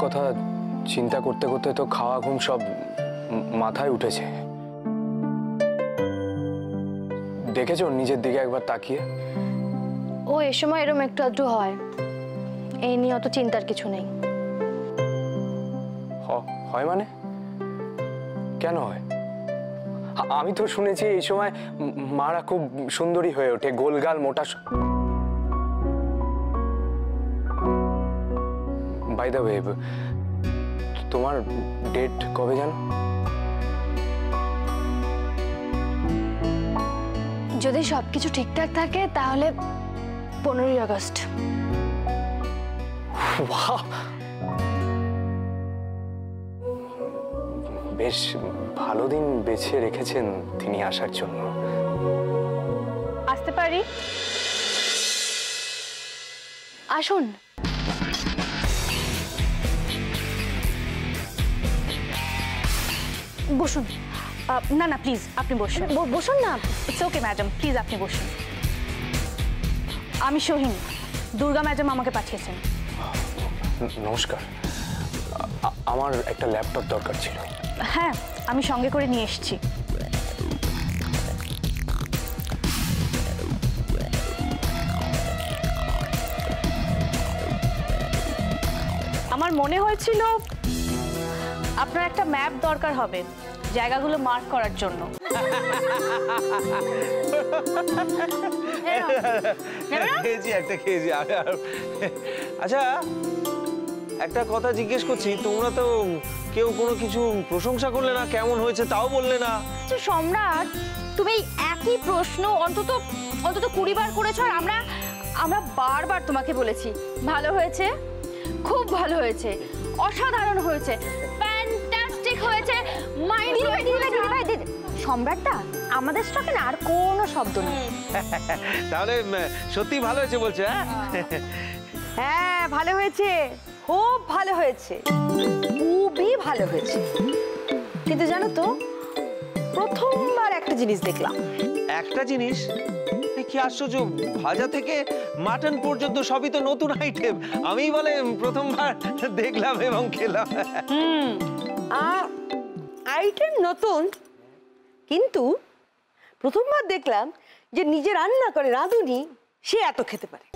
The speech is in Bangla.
কথা চিন্তা করতে করতে তো খাওয়া ঘুম সব মাথায় উঠেছে। দেখেছো নিজের দিকে একবার তাকিয়ে? ও এ সময় এরকম একটু আধটু হয়, এই নিয়ে অত চিন্তার কিছু নেই। হয় মানে? কেন হয়? আমি তো শুনেছি এই সময় মারা খুব সুন্দরী হয়ে ওঠে, গোলগাল মোটা। বাই দ্য ওয়ে, তোমার ডেট কবে জানো? যদি সবকিছু ঠিকঠাক থাকে তাহলে 15ই আগস্ট। বেশ ভালো দিন বেছে রেখেছেন তিনি আসার জন্য। আসতে পারি? আসুন। বসুন। না না প্লিজ আপনি বসুন। বসুন না। ইটস ওকে ম্যাডাম, প্লিজ আপনি বসুন। আমি সোহিনী, দুর্গা ম্যাডাম আমাকে পাঠিয়েছেন। নমস্কার, আমার একটা ল্যাপটপ দরকার ছিল। হ্যাঁ, আমি সঙ্গে করে নিয়ে এসেছি। আমার মনে হয়েছিল আপনার একটা ম্যাপ দরকার হবে জায়গাগুলো মার্ক করার জন্য। আচ্ছা, একটা কথা জিজ্ঞেস করছি, তোমরা তো কেউ কোনো কিছু প্রশংসা করলে না, কেমন হয়েছে তাও বললে না। সম্রাট, তুমি একই প্রশ্ন অন্তত 20 বার করেছো, আর আমরা বারবার তোমাকে বলেছি ভালো হয়েছে, খুব ভালো হয়েছে, অসাধারণ হয়েছে, ফ্যান্টাস্টিক হয়েছে, সম্রাটটা আমাদের স্টকে না আর কোনো শব্দ নেই। তাহলে সত্যি ভালো হয়েছে বলছো? হ্যাঁ ভালো হয়েছে, খুব ভালো হয়েছে, খুবই ভালো হয়েছে। কিন্তু জানো তো, প্রথমবার একটা জিনিস দেখলাম। একটা জিনিস? কি আশ্চর্য, ভাজা থেকে মাটন পর্যন্ত সবই তো নতুন আইটেম। আমি বলে প্রথমবার দেখলাম এবং খেলাম। আইটেম নতুন, কিন্তু প্রথমবার দেখলাম যে নিজে রান্না করে রাঁধুনি সে এত খেতে পারে।